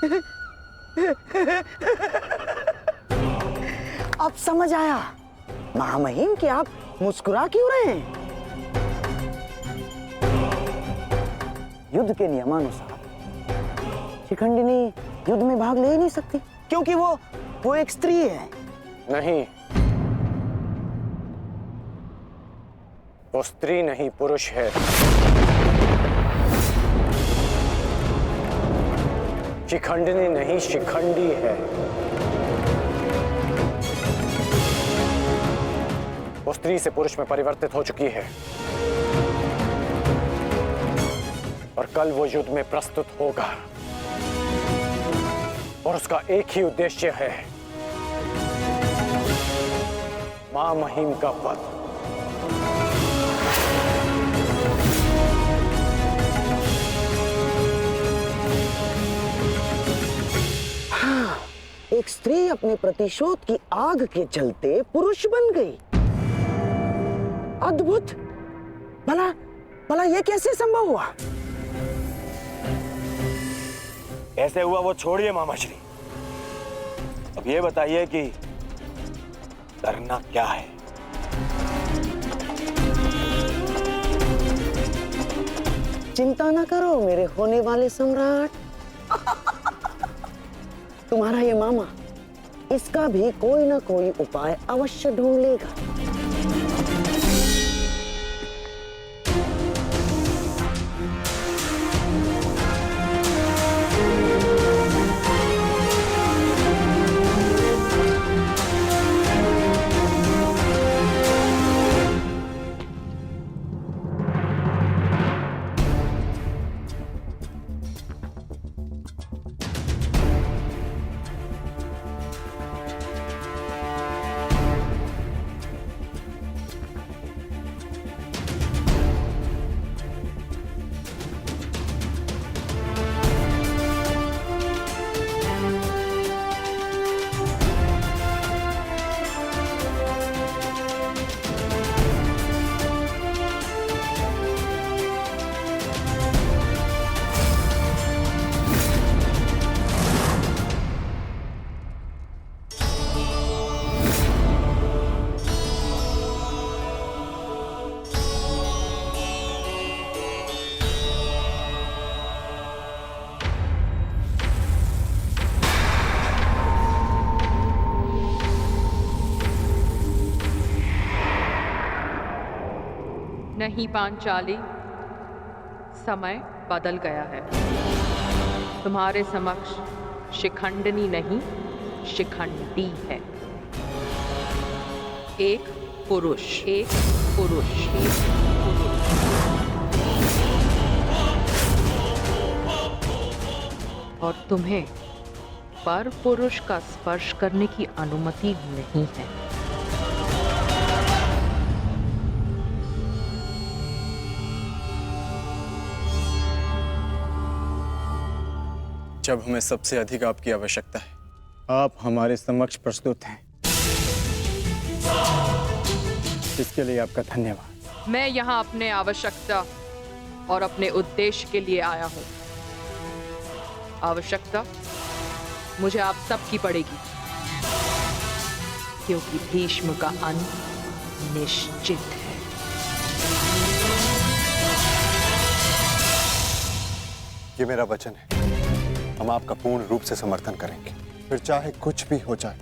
अब समझ आया महामहिम कि आप मुस्कुरा क्यों रहे हैं। युद्ध के नियमानुसार शिखंडिनी युद्ध में भाग ले ही नहीं सकती, क्योंकि वो एक स्त्री है। नहीं, वो स्त्री नहीं पुरुष है। शिखंडिनी नहीं, शिखंडी है। वो स्त्री से पुरुष में परिवर्तित हो चुकी है और कल वो युद्ध में प्रस्तुत होगा और उसका एक ही उद्देश्य है, मां महिम का वध। हाँ, एक स्त्री अपने प्रतिशोध की आग के चलते पुरुष बन गई। अद्भुत। भला ये कैसे संभव हुआ? ऐसे हुआ वो छोड़िए मामा श्री, अब ये बताइए कि करना क्या है। चिंता ना करो मेरे होने वाले सम्राट। तुम्हारा ये मामा इसका भी कोई ना कोई उपाय अवश्य ढूंढ लेगा। नहीं पांचाली, समय बदल गया है। तुम्हारे समक्ष शिखंडिनी नहीं, शिखंडी है। एक पुरुष, एक पुरुष, एक पुरुष। और तुम्हें पर पुरुष का स्पर्श करने की अनुमति नहीं है। जब हमें सबसे अधिक आपकी आवश्यकता है, आप हमारे समक्ष प्रस्तुत हैं। इसके लिए आपका धन्यवाद। मैं यहाँ अपने आवश्यकता और अपने उद्देश्य के लिए आया हूँ। आवश्यकता मुझे आप सबकी पड़ेगी, क्योंकि भीष्म का अंत निश्चित है। ये मेरा वचन है, हम आपका पूर्ण रूप से समर्थन करेंगे, फिर चाहे कुछ भी हो जाए।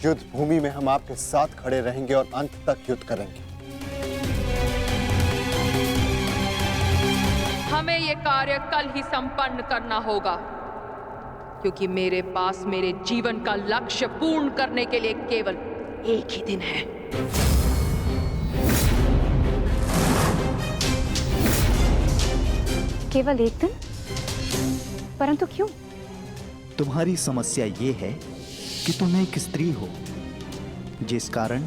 युद्ध भूमि में हम आपके साथ खड़े रहेंगे और अंत तक युद्ध करेंगे। हमें ये कार्य कल ही संपन्न करना होगा, क्योंकि मेरे पास मेरे जीवन का लक्ष्य पूर्ण करने के लिए केवल एक ही दिन है। केवल एक दिन? परंतु क्यों? तुम्हारी समस्या ये है कि तुम एक स्त्री हो, जिस कारण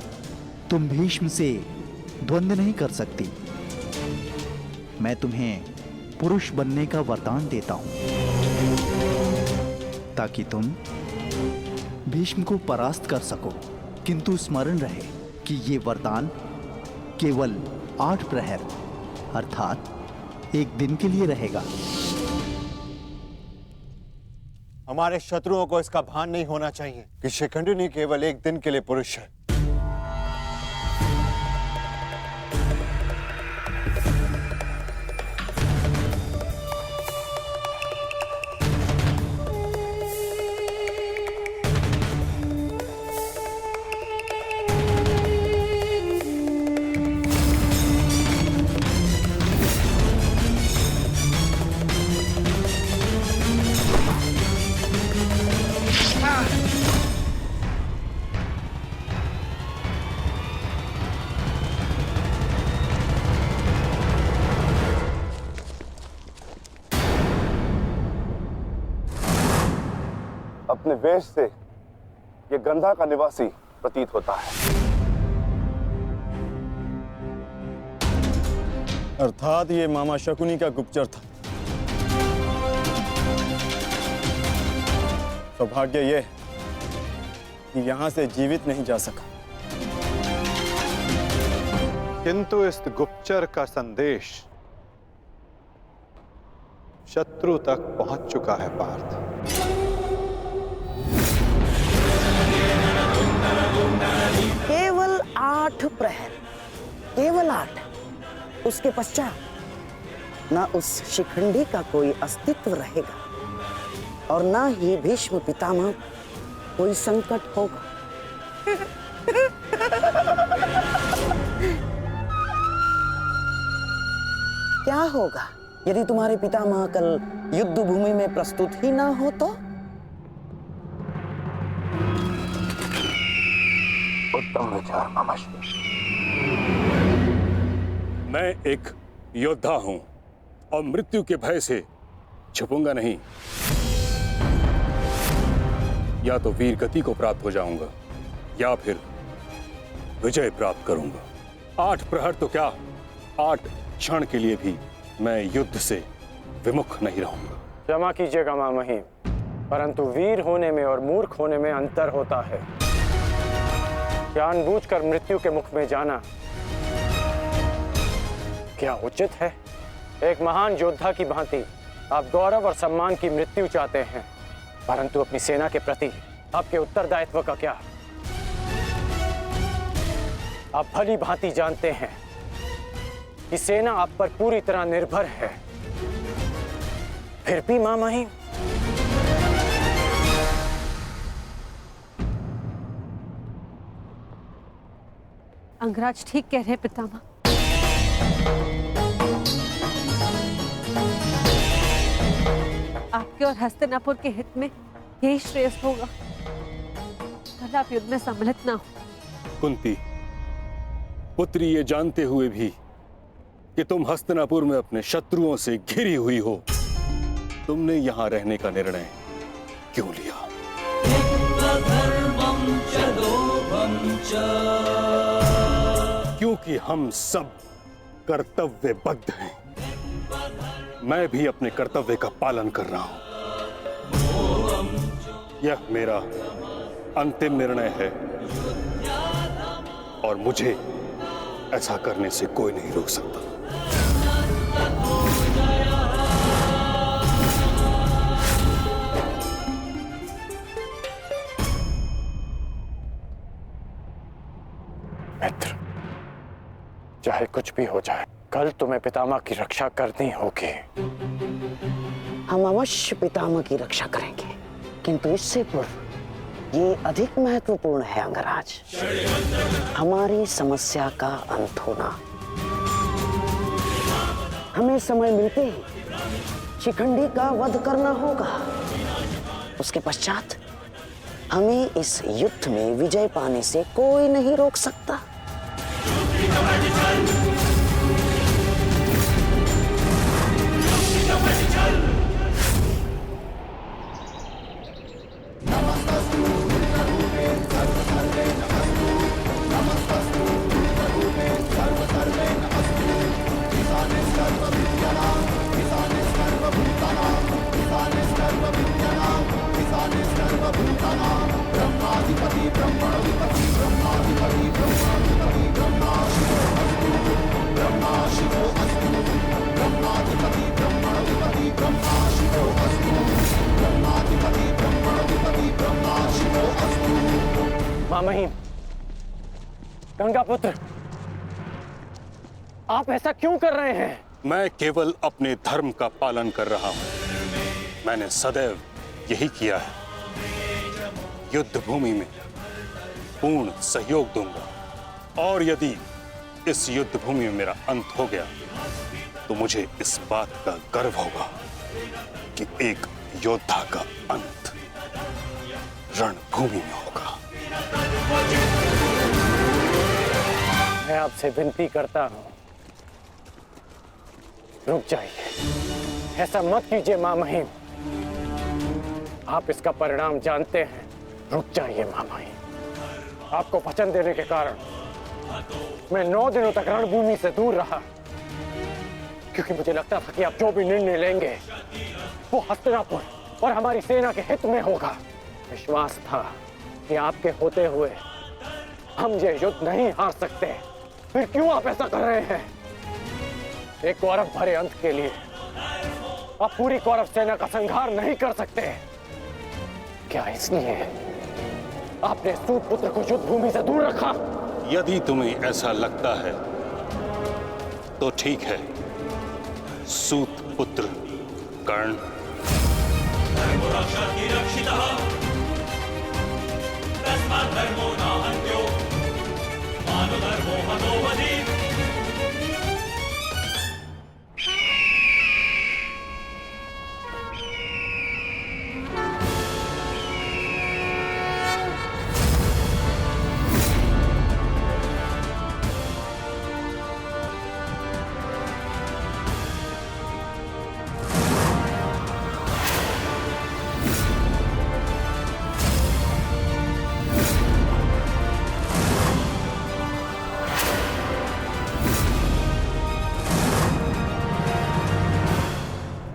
तुम भीष्म से द्वंद्व नहीं कर सकती। मैं तुम्हें पुरुष बनने का वरदान देता हूं, ताकि तुम भीष्म को परास्त कर सको। किंतु स्मरण रहे कि ये वरदान केवल 8 प्रहर अर्थात एक दिन के लिए रहेगा। हमारे शत्रुओं को इसका भान नहीं होना चाहिए कि शिखंडिनी केवल एक दिन के लिए पुरुष है। अपने वेश से ये गंधा का निवासी प्रतीत होता है। अर्थात ये मामा शकुनी का गुप्तचर था। सौभाग्य ये कि यहां से जीवित नहीं जा सका। किंतु इस गुप्तचर का संदेश शत्रु तक पहुंच चुका है पार्थ। केवल 8 प्रहर, केवल 8। उसके पश्चात ना उस शिखंडी का कोई अस्तित्व रहेगा और ना ही भीष्म पितामह कोई संकट होगा। क्या होगा यदि तुम्हारे पितामह कल युद्ध भूमि में प्रस्तुत ही ना हो तो? उत्तम विचार मामाश्री। मैं एक योद्धा हूं और मृत्यु के भय से छुपूंगा नहीं। या तो वीर गति को प्राप्त हो जाऊंगा या फिर विजय प्राप्त करूंगा। 8 प्रहर तो क्या, 8 क्षण के लिए भी मैं युद्ध से विमुख नहीं रहूंगा। क्षमा कीजिएगा मामही, परंतु वीर होने में और मूर्ख होने में अंतर होता है। जानबूझकर मृत्यु के मुख में जाना क्या उचित है? एक महान योद्धा की भांति आप गौरव और सम्मान की मृत्यु चाहते हैं, परंतु अपनी सेना के प्रति आपके उत्तरदायित्व का क्या? आप भली भांति जानते हैं कि सेना आप पर पूरी तरह निर्भर है। फिर भी मामाही, अंगराज ठीक कह रहे हैं पितामह। आपके और हस्तिनापुर के हित में यही श्रेष्ठ होगा। कल आप युद्ध में सम्मिलित ना हो। कुंती पुत्री, ये जानते हुए भी कि तुम हस्तिनापुर में अपने शत्रुओं से घिरी हुई हो, तुमने यहां रहने का निर्णय क्यों लिया? क्योंकि हम सब कर्तव्यबद्ध हैं। मैं भी अपने कर्तव्य का पालन कर रहा हूं। यह मेरा अंतिम निर्णय है और मुझे ऐसा करने से कोई नहीं रोक सकता। मित्र, चाहे कुछ भी हो जाए, कल तुम्हें पितामह की रक्षा करनी होगी। हम अवश्य पितामह की रक्षा करेंगे, किंतु इससे पूर्व ये अधिक महत्वपूर्ण है अंगराज, हमारी समस्या का अंत होना। हमें समय मिलते ही शिखंडी का वध करना होगा। उसके पश्चात हमें इस युद्ध में विजय पाने से कोई नहीं रोक सकता। ब्रह्माधिपति ब्रह्मणोधिपति ब्रह्मा शिवो अस्तु ब्रह्माधिपति महामहिम, गंगा पुत्र, आप ऐसा क्यों कर रहे हैं? मैं केवल अपने धर्म का पालन कर रहा हूं। मैंने सदैव यही किया है। युद्ध भूमि में पूर्ण सहयोग दूंगा और यदि इस युद्ध भूमि में मेरा अंत हो गया तो मुझे इस बात का गर्व होगा कि एक योद्धा का अंत रणभूमि में होगा। मैं आपसे विनती करता हूं, रुक जाइए। ऐसा मत कीजिए महामहिम, आप इसका परिणाम जानते हैं। रुक जाइए महामहिम। आपको वचन देने के कारण मैं 9 दिनों तक रणभूमि से दूर रहा, क्योंकि मुझे लगता था कि आप जो भी निर्णय लेंगे वो हस्तिनापुर और हमारी सेना के हित में होगा। विश्वास था कि आपके होते हुए हम ये युद्ध नहीं हार सकते। फिर क्यों आप ऐसा कर रहे हैं? एक कौरव भरे अंत के लिए आप पूरी कौरव सेना का संहार नहीं कर सकते। क्या इसलिए आपने सूत पुत्र को युद्ध भूमि से दूर रखा? यदि तुम्हें ऐसा लगता है तो ठीक है। सूत पुत्र कर्ण,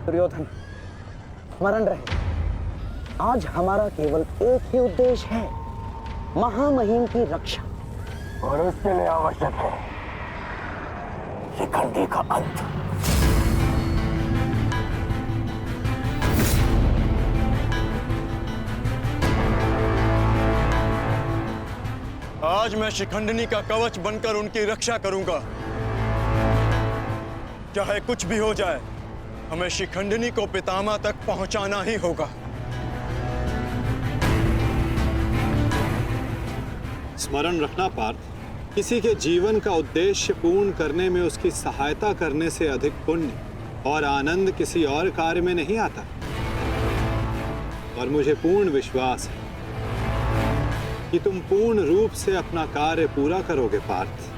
दुर्योधन, स्मरण रहे, आज हमारा केवल एक ही उद्देश्य है, महामहिम की रक्षा, और उसके लिए आवश्यक है शिखंडी का अंत। आज मैं शिखंडिनी का कवच बनकर उनकी रक्षा करूंगा। चाहे कुछ भी हो जाए, हमें शिखंडिनी को पितामह तक पहुंचाना ही होगा। स्मरण रखना पार्थ, किसी के जीवन का उद्देश्य पूर्ण करने में उसकी सहायता करने से अधिक पुण्य और आनंद किसी और कार्य में नहीं आता। और मुझे पूर्ण विश्वास है कि तुम पूर्ण रूप से अपना कार्य पूरा करोगे पार्थ।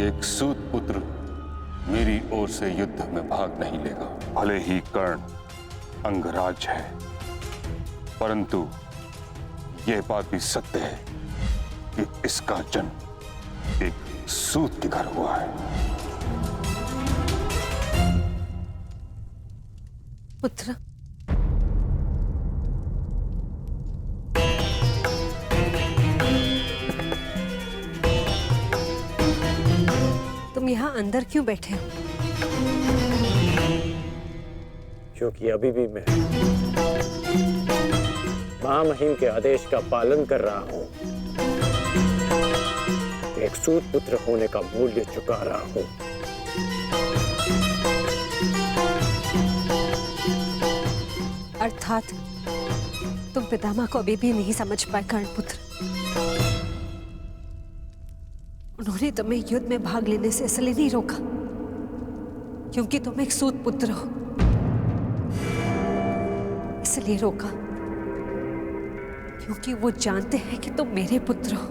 एक सूत पुत्र मेरी ओर से युद्ध में भाग नहीं लेगा। भले ही कर्ण अंगराज है, परंतु यह बात भी सत्य है कि इसका जन्म एक सूत के घर हुआ है। पुत्र, तुम यहाँ अंदर क्यों बैठे हो? क्योंकि अभी भी मैं महामहिम के आदेश का पालन कर रहा हूं। एक सूत पुत्र होने का मूल्य चुका रहा हूं। अर्थात तुम पितामह को अभी भी नहीं समझ पाए कर्णपुत्र। उन्होंने तुम्हें युद्ध में भाग लेने से इसलिए नहीं रोका क्योंकि तुम एक सूत पुत्र हो, इसलिए रोका क्योंकि वो जानते हैं कि तुम मेरे पुत्र हो।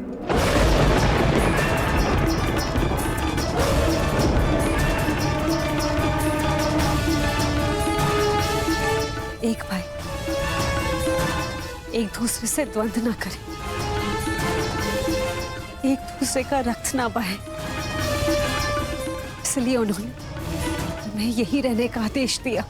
एक भाई एक दूसरे से द्वंद्व ना करें, एक दूसरे का रक्त ना बहे, इसलिए उन्होंने तुम्हें यही रहने का आदेश दिया।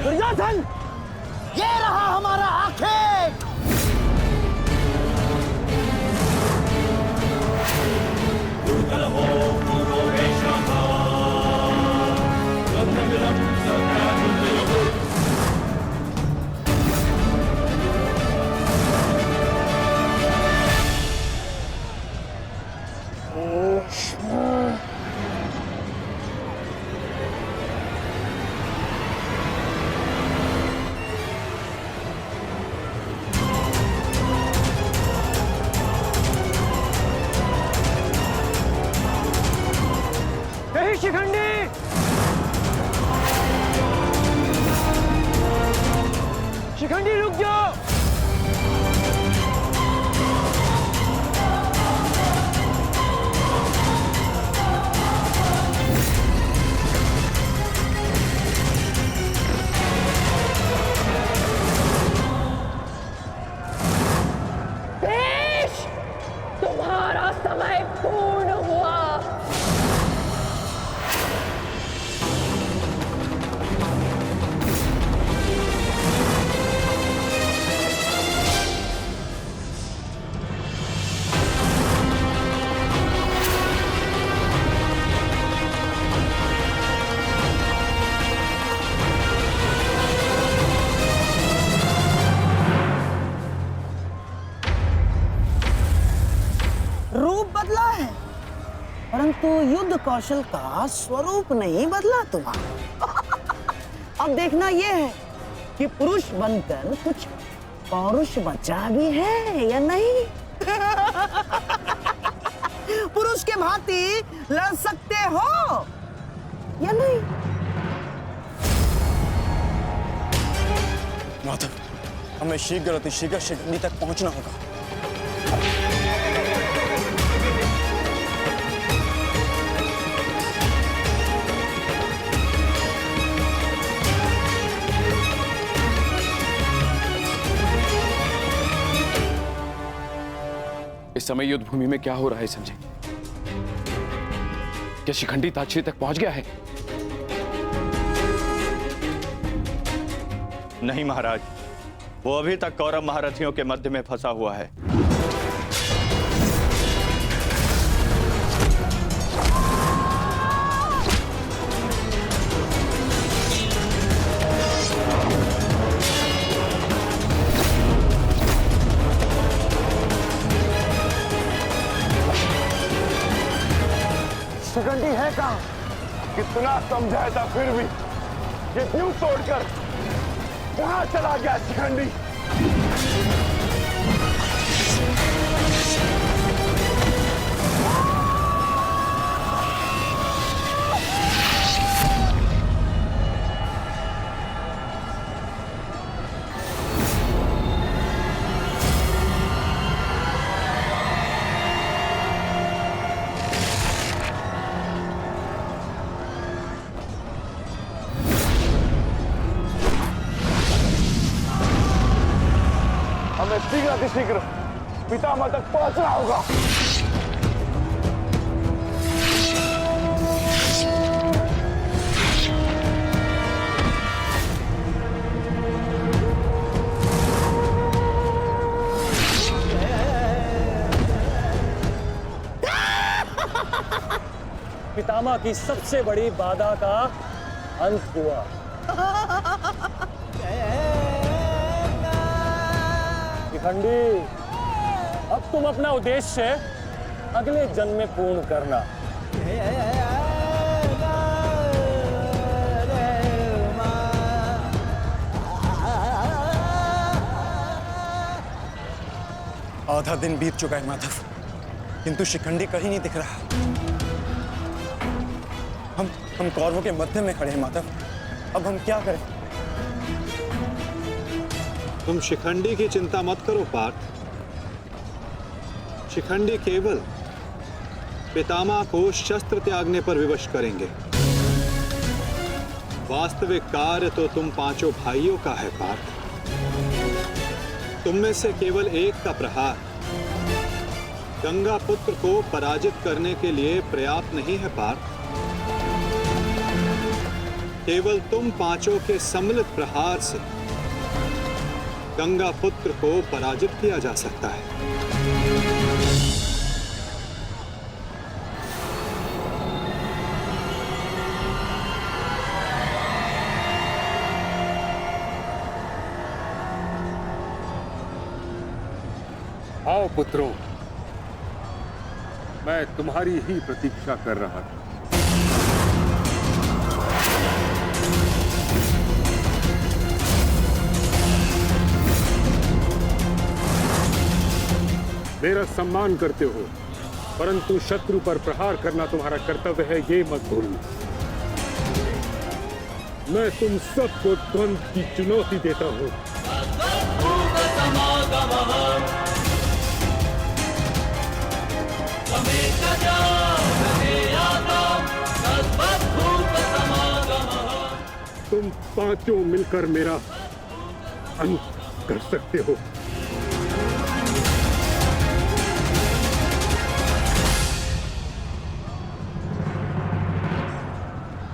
दुर्योधन, ये रहा हमारा आखेट। शिखंडी, शिखंडी रुक जाओ। भीष्म, तुम्हारा समय पूर्ण हुआ। रूप बदला है परंतु युद्ध कौशल का स्वरूप नहीं बदला तुम्हारा। अब देखना यह है कि पुरुष बनकर कुछ पौरुष बचा भी है या नहीं। पुरुष के भांति लड़ सकते हो या नहीं। माधव, हमें शीघ्र अतिशीघ्र शिखंडी तक पहुंचना होगा। इस समय युद्ध भूमि में क्या हो रहा है संजय? क्या शिखंडी ताक्षी तक पहुंच गया है? नहीं महाराज, वो अभी तक कौरव महारथियों के मध्य में फंसा हुआ है। शिखंडी है कहाँ? कितना समझाया था फिर भी ये न्यू तोड़कर कहाँ चला गया शिखंडी? हमें शीघ्र अतिशीघ्र पितामह तक पहुंचना होगा। पितामह की सबसे बड़ी बाधा का अंत हुआ। शिखंडी, अब तुम अपना उद्देश्य अगले जन्म में पूर्ण करना। आधा दिन बीत चुका है माधव, किंतु शिखंडी कहीं नहीं दिख रहा। हम कौरवों के मध्य में खड़े हैं माधव, अब हम क्या करें? तुम शिखंडी की चिंता मत करो पार्थ। शिखंडी केवल पितामह को शस्त्र त्यागने पर विवश करेंगे। वास्तविक कार्य तो तुम पांचों भाइयों का है पार्थ। तुम में से केवल एक का प्रहार गंगा पुत्र को पराजित करने के लिए पर्याप्त नहीं है पार्थ। केवल तुम पांचों के सम्मिलित प्रहार से गंगा पुत्र को पराजित किया जा सकता है। आओ पुत्रों, मैं तुम्हारी ही प्रतीक्षा कर रहा था। मेरा सम्मान करते हो, परंतु शत्रु पर प्रहार करना तुम्हारा कर्तव्य है, ये मत भूलना। मैं तुम सबको द्वंद्व की चुनौती देता हूं। तुम पांचों मिलकर मेरा अंत कर सकते हो।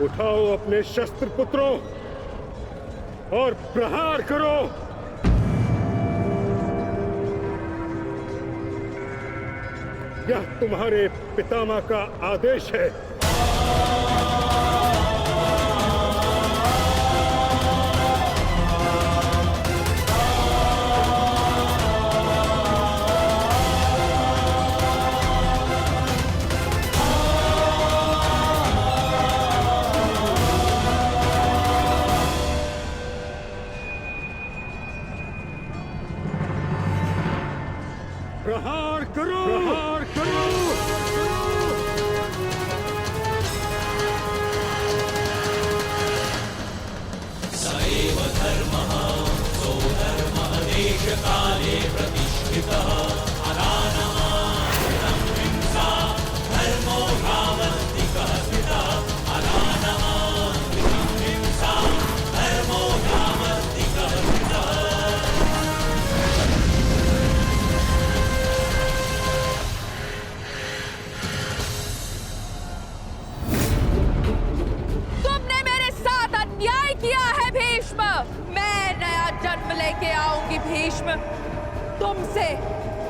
उठाओ अपने शस्त्र पुत्रों और प्रहार करो। यह तुम्हारे पितामह का आदेश है। प्रहार करो, प्रहार करो। सैव धर्मः सो धर्मः देश काले प्रतिष्ठितः। अनानः हिंसा धर्मो यावत्तिकः स्थितः। अनानः हिंसा धर्मो यावत्तिकः स्थितः। मैं नया जन्म लेके आऊंगी भीष्म, तुमसे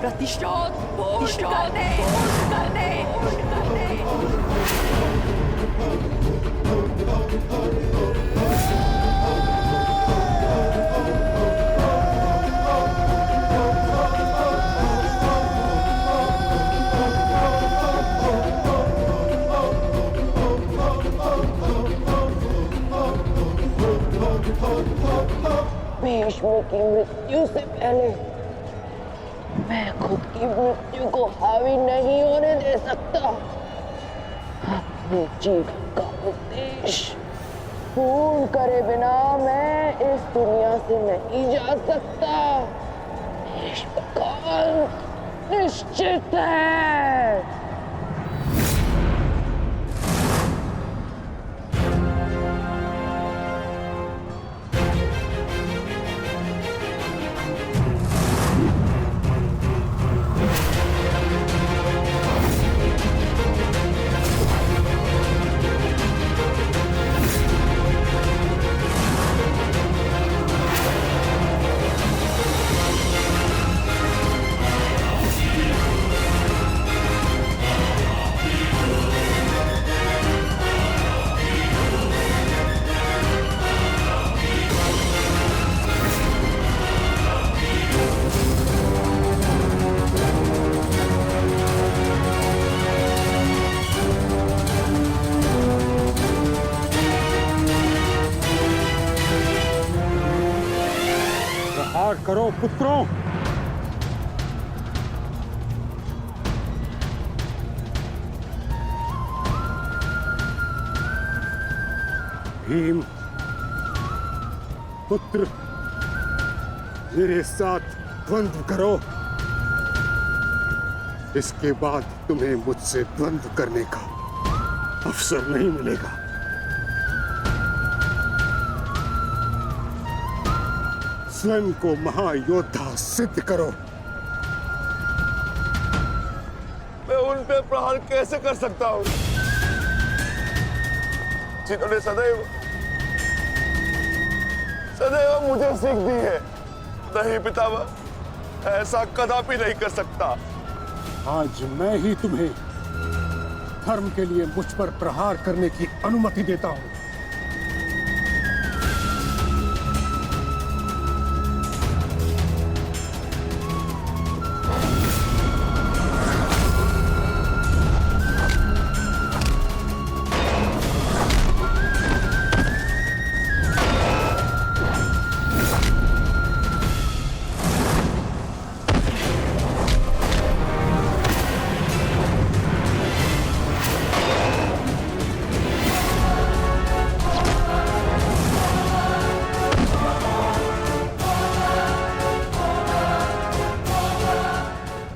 प्रतिशोध पूर्ण करने। भीष्म की मृत्यु से पहले मैं खुद की मृत्यु को हावी नहीं होने दे सकता। अपने जीवन का उद्देश्य पूर्ण करे बिना मैं इस दुनिया से नहीं जा सकता। भीष्म का अंत निश्चित है। करो पुत्रों। भीम पुत्र, मेरे साथ द्वंद्व करो। इसके बाद तुम्हें मुझसे द्वंद्व करने का अवसर नहीं मिलेगा। स्वयं को महायोद्धा सिद्ध करो। मैं उन पे प्रहार कैसे कर सकता हूं जिन्होंने सदैव मुझे सीख दी है? नहीं पितामह, ऐसा कदापि नहीं कर सकता। आज मैं ही तुम्हें धर्म के लिए मुझ पर प्रहार करने की अनुमति देता हूं।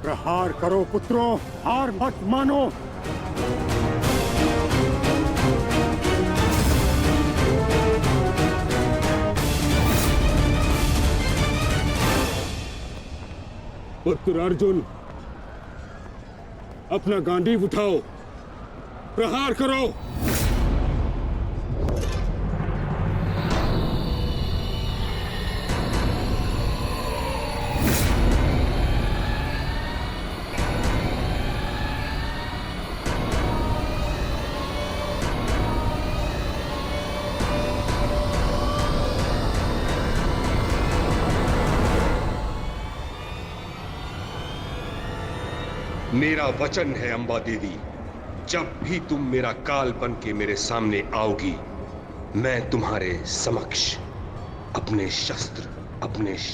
प्रहार करो पुत्रों, हार मत मानो। पुत्र अर्जुन, अपना गांडीव उठाओ, प्रहार करो। मेरा वचन है अंबा देवी, जब भी तुम मेरा काल बन के मेरे सामने आओगी, मैं तुम्हारे समक्ष अपने शस्त्र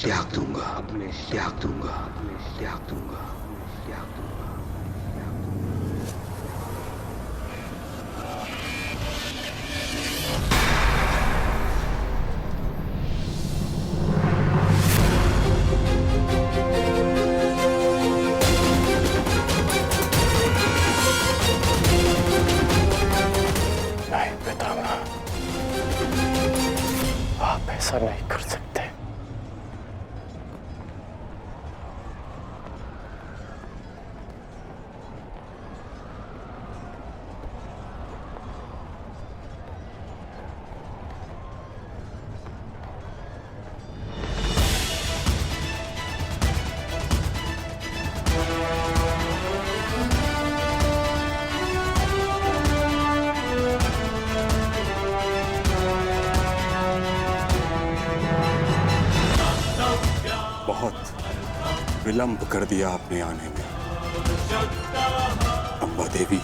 त्याग दूंगा, अपने त्याग दूंगा, अपने त्याग दूंगा, त्याग दूंगा। ऐसा नहीं कर सकते। विलंब कर दिया आपने आने में, अंबा देवी।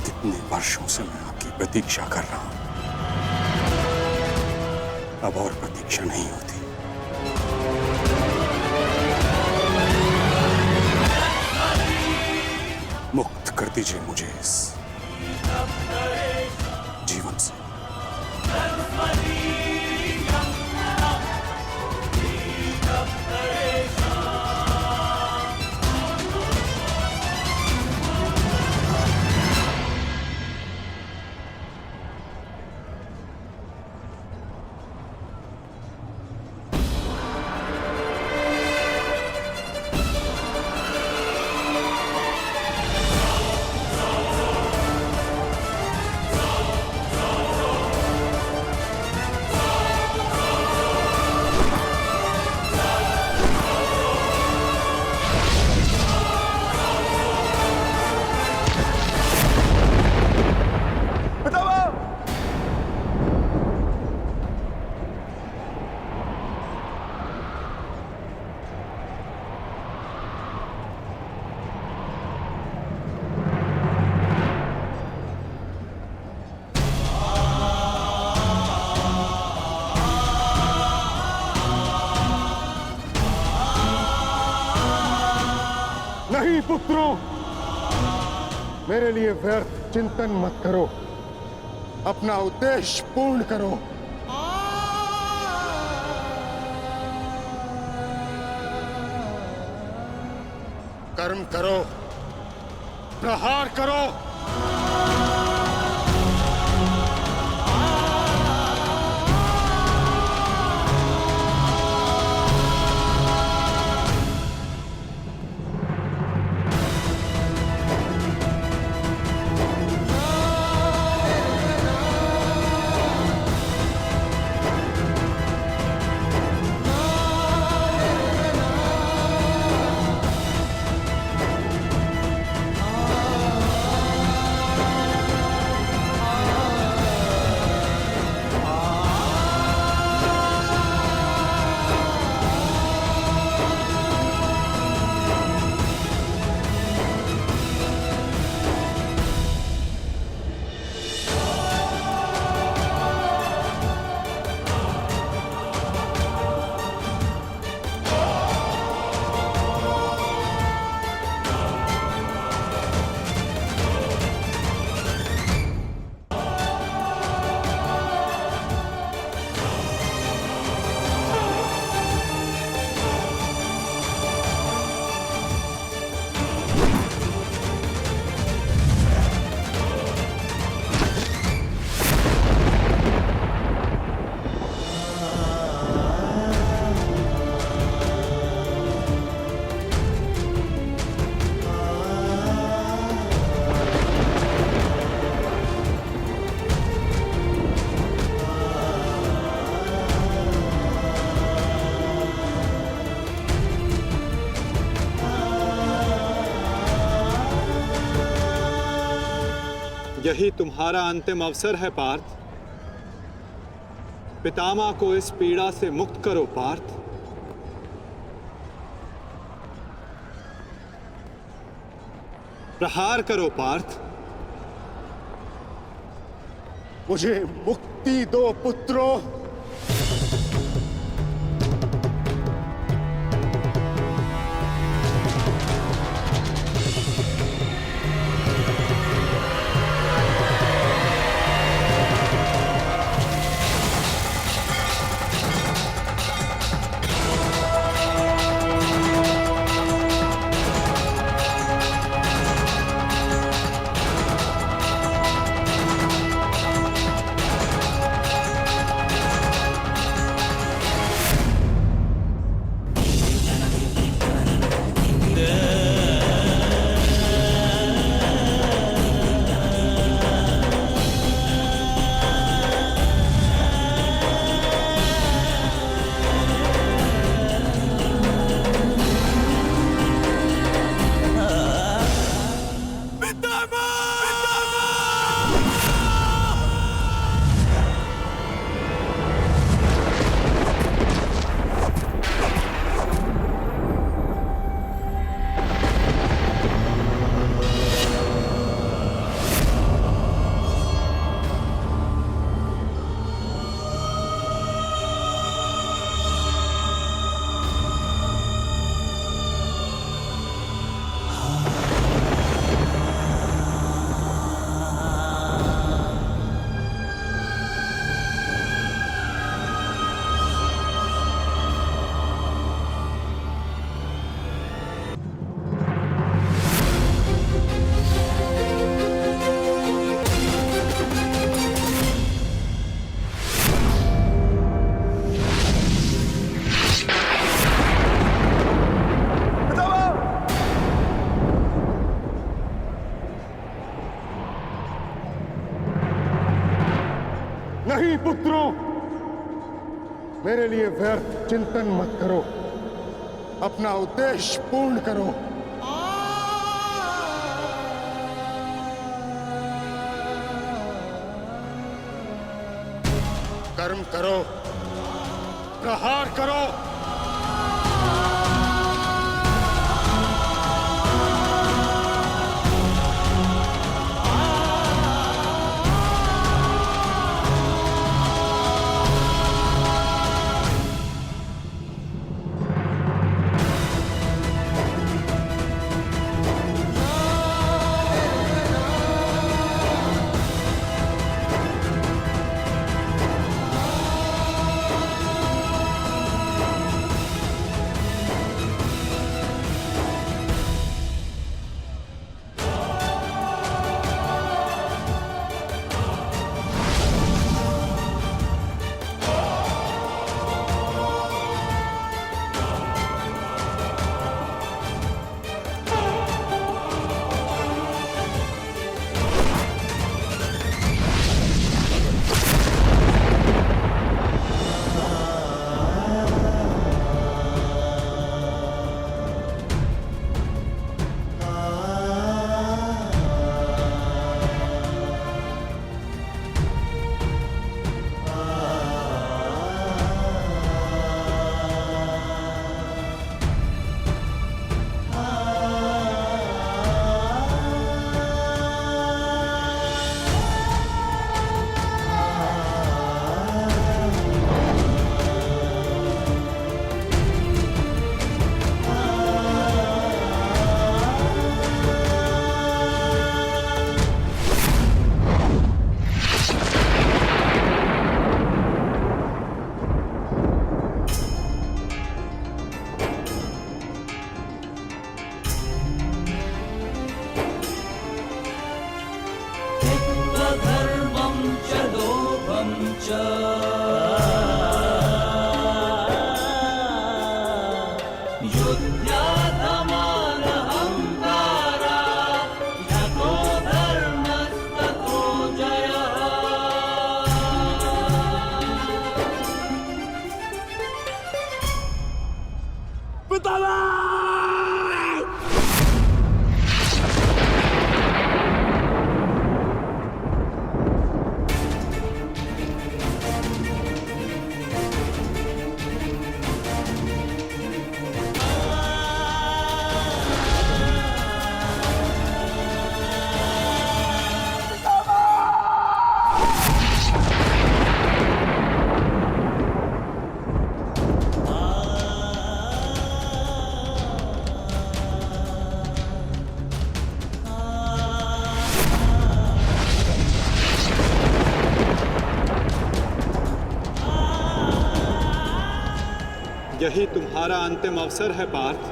कितने वर्षों से मैं आपकी प्रतीक्षा कर रहा हूं, अब और प्रतीक्षा नहीं होती। मुक्त कर दीजिए मुझे इस जीवन से। नहीं पुत्रों, मेरे लिए व्यर्थ चिंतन मत करो, अपना उद्देश्य पूर्ण करो। कर्म करो, प्रहार करो। यही तुम्हारा अंतिम अवसर है पार्थ। पितामह को इस पीड़ा से मुक्त करो पार्थ। प्रहार करो पार्थ। मुझे मुक्ति दो पुत्रों। नहीं पुत्रों, मेरे लिए व्यर्थ चिंतन मत करो, अपना उद्देश्य पूर्ण करो। कर्म करो, प्रहार करो। यही तुम्हारा अंतिम अवसर है पार्थ।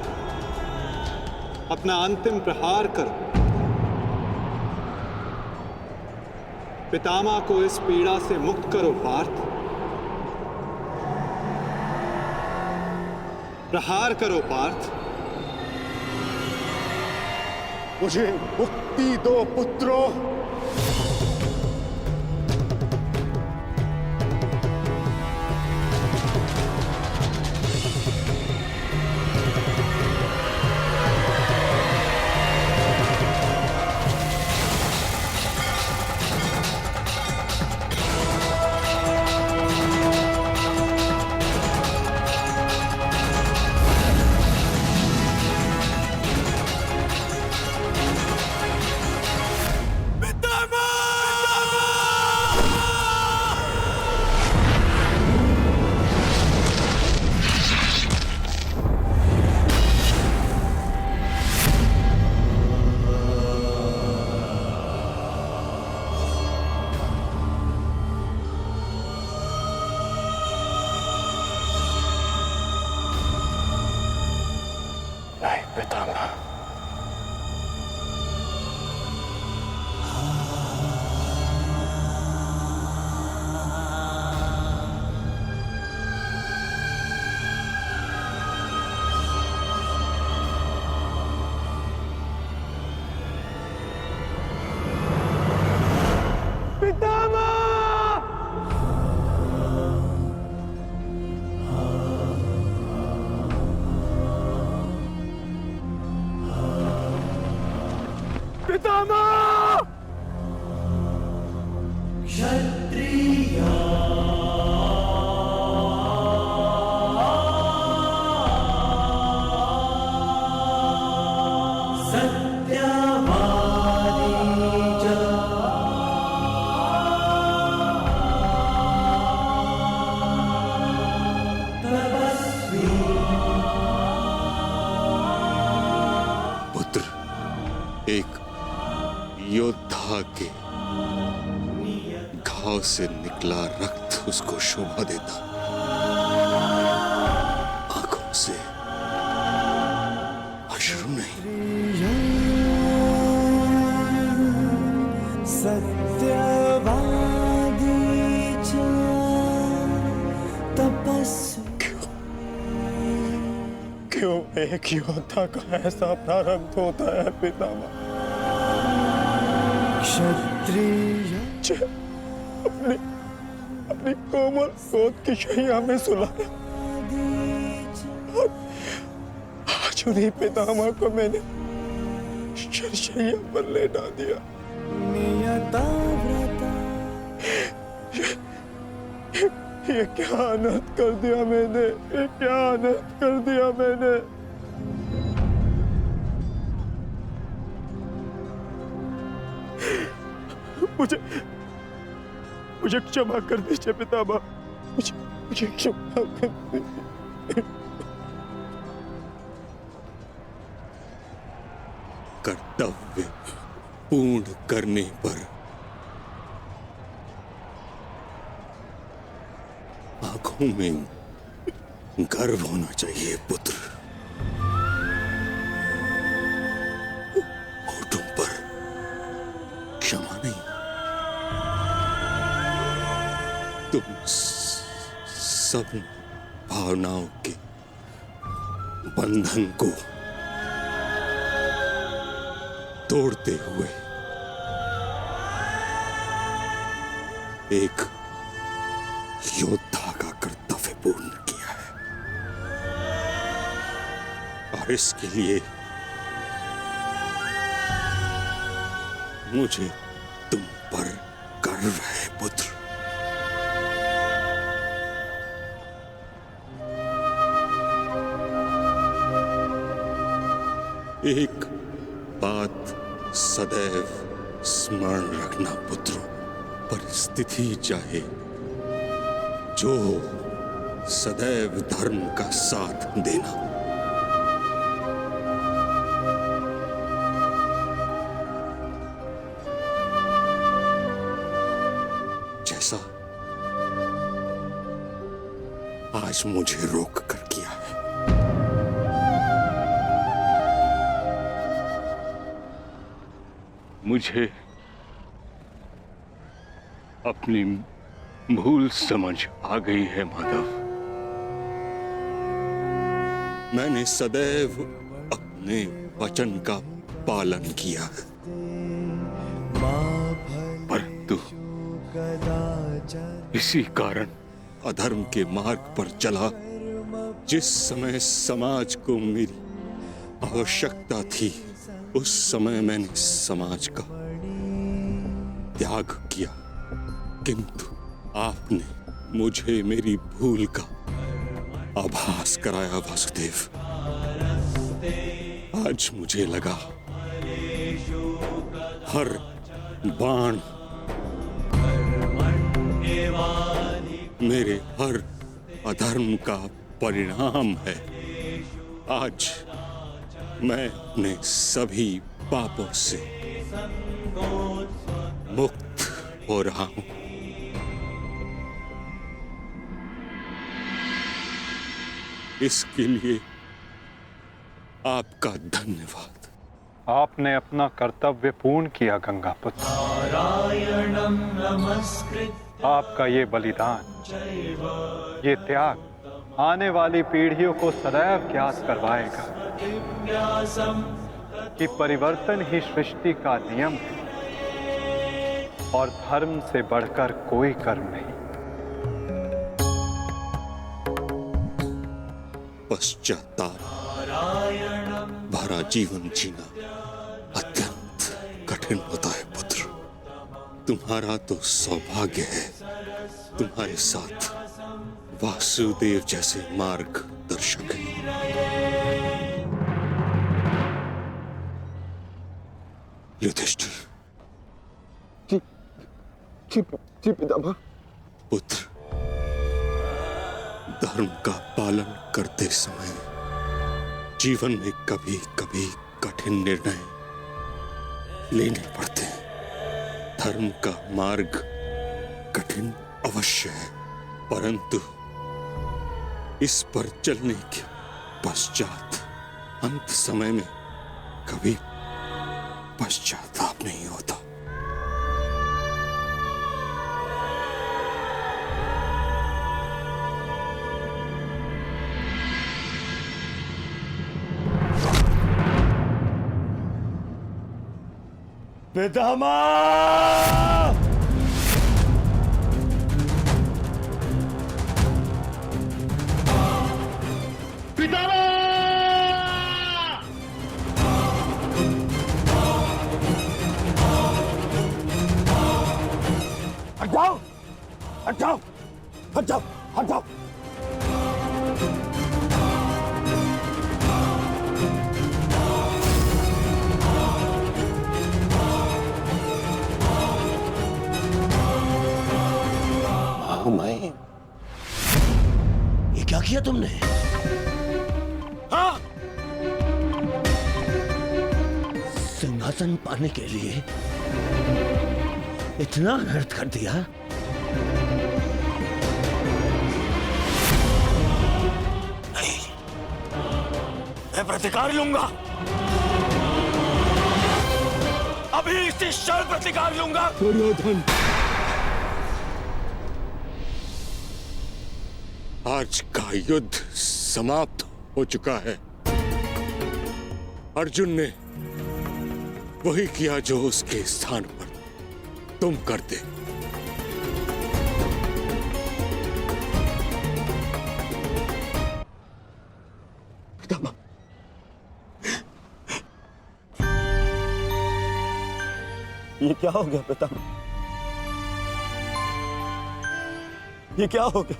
अपना अंतिम प्रहार करो। पितामह को इस पीड़ा से मुक्त करो पार्थ। प्रहार करो पार्थ। मुझे मुक्ति दो पुत्रों। नहीं पितामह, एक योद्धा के घाव से निकला रक्त उसको शोभा देता, आंखों से अश्रु नहीं। क्यों एक योद्धा का ऐसा प्रारब्ध होता है पितामह? क्षत्रिय अपनी कोमल गोद की शैया में सुलाया। आज उन्हीं पितामह को मैंने शैया पर लेटा दिया। ये क्या अनर्थ कर दिया मैंने, ये क्या अनर्थ कर दिया मैंने। मुझे क्षमा कर दीजिए पितामह, मुझे क्षमा कर दीजिए। कर्तव्य पूर्ण करने पर आंखों में गर्व होना चाहिए पुत्र, होठों पर क्षमा नहीं। तुम सब भावनाओं के बंधन को तोड़ते हुए एक योद्धा का कर्तव्य पूर्ण किया है, और इसके लिए मुझे तुम पर गर्व है पुत्र। एक बात सदैव स्मरण रखना पुत्र, परिस्थिति चाहे जो हो, सदैव धर्म का साथ देना। जैसा आज मुझे रोक कर किया है। मुझे अपनी भूल समझ आ गई है माधव। मैंने सदैव अपने वचन का पालन किया है, परंतु इसी कारण अधर्म के मार्ग पर चला। जिस समय समाज को मेरी आवश्यकता थी, उस समय मैंने समाज का त्याग किया, किंतु आपने मुझे मेरी भूल का आभास कराया वासुदेव। आज मुझे लगा हर बाण मेरे हर अधर्म का परिणाम है। आज मैं अपने सभी पापों से मुक्त हो रहा हूं। इसके लिए आपका धन्यवाद। आपने अपना कर्तव्य पूर्ण किया गंगापुत्र। आपका ये बलिदान, ये त्याग आने वाली पीढ़ियों को सदैव ज्ञात करवाएगा कि परिवर्तन ही सृष्टि का नियम है और धर्म से बढ़कर कोई कर्म नहीं। पश्चाताप भरा जीवन जीना अत्यंत कठिन होता है पुत्र। तुम्हारा तो सौभाग्य है, तुम्हारे साथ वासुदेव जैसे मार्गदर्शक हैं। युधिष्ठिर। जी पितामह। पुत्र, धर्म का पालन करते समय जीवन में कभी कभी कठिन निर्णय लेने पड़ते हैं। धर्म का मार्ग कठिन अवश्य है, परंतु इस पर चलने के पश्चात अंत समय में कभी पश्चाताप नहीं होता। पितामह! हटाओ, हटाओ, हटाओ, हटाओ। मैं ये क्या किया तुमने? हाँ? सिंहासन पाने के लिए इतना अनर्थ कर दिया? नहीं, मैं प्रतिकार लूंगा। अभी इसी क्षण प्रतिकार लूंगा। दुर्योधन, आज का युद्ध समाप्त हो चुका है। अर्जुन ने वही किया जो उसके स्थान पर तुम करते। ये क्या हो गया पितामह? ये क्या हो गया?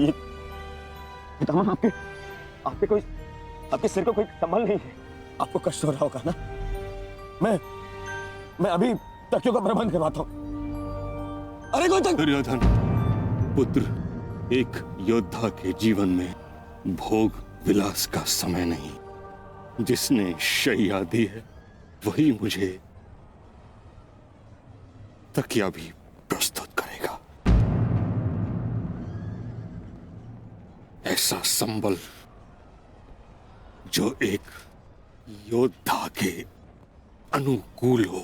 ये पितामह आपके सिर को कोई संभल नहीं है। आपको कष्ट हो रहा होगा ना? मैं अभी तकियों का प्रबंध करवाता हूं। अरे कोई तक... दुर्योधन पुत्र, एक योद्धा के जीवन में भोग विलास का समय नहीं। जिसने शैया दी है वही मुझे तकिया भी प्रस्तुत करेगा। ऐसा संबल जो एक योद्धा के अनुकूल हो।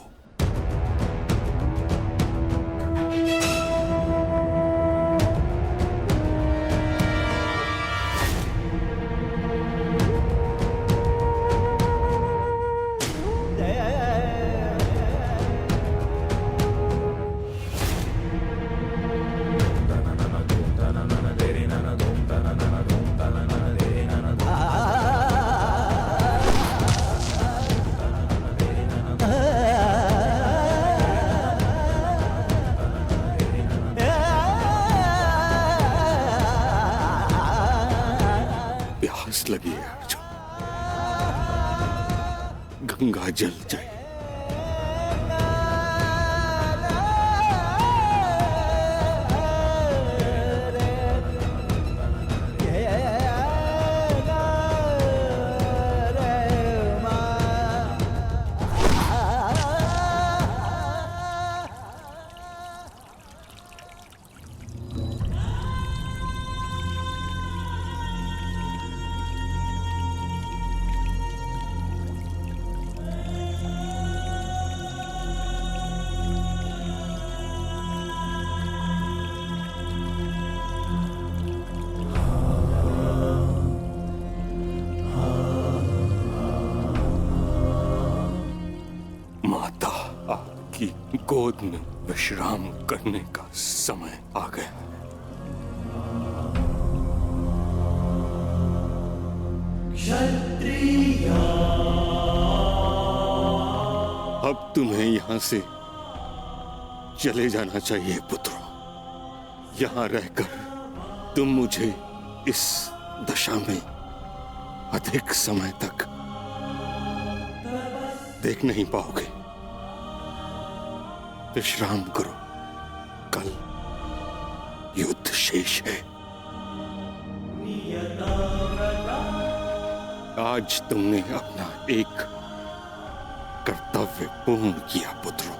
लगी है अर्जुन, गंगा जल जाए। गोद में विश्राम करने का समय आ गया। अब तुम्हें यहां से चले जाना चाहिए पुत्रों। यहां रहकर तुम मुझे इस दशा में अधिक समय तक देख नहीं पाओगे। विश्राम करो, कल युद्ध शेष है। आज तुमने अपना एक कर्तव्य पूर्ण किया पुत्रों।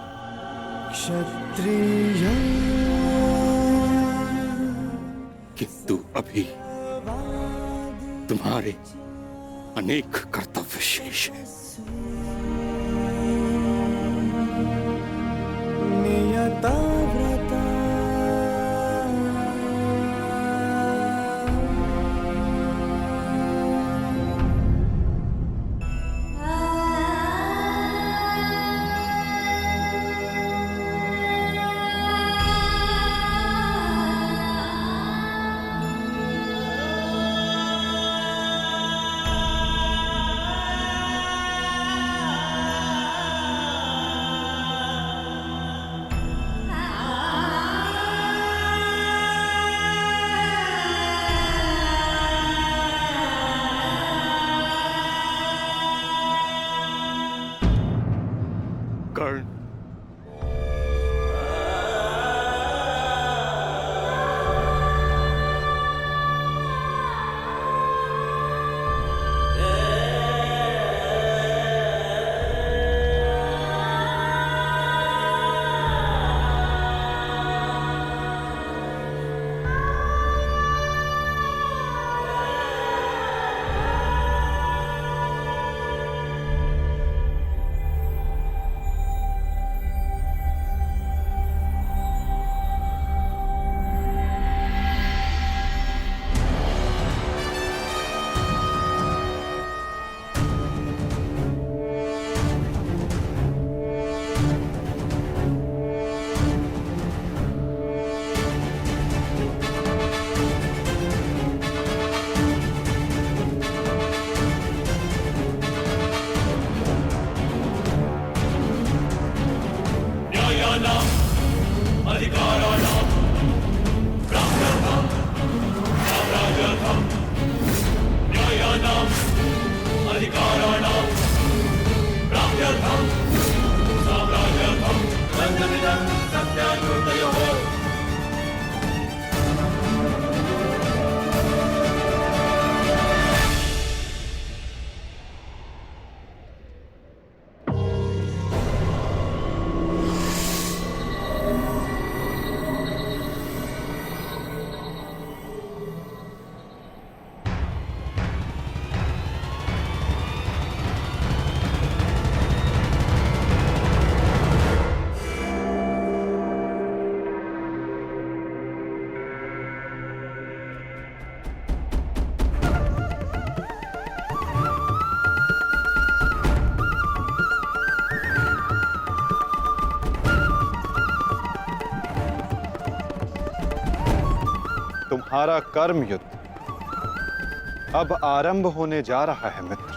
क्षत्रिय किंतु अभी तुम्हारे अनेक कर्तव्य शेष हैं। कर्ण, तुम्हारा कर्म युद्ध अब आरंभ होने जा रहा है मित्र।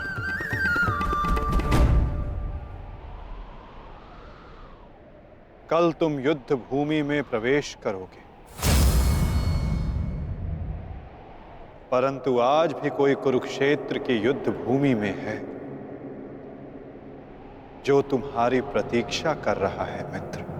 कल तुम युद्ध भूमि में प्रवेश करोगे, परंतु आज भी कोई कुरुक्षेत्र की युद्ध भूमि में है जो तुम्हारी प्रतीक्षा कर रहा है मित्र।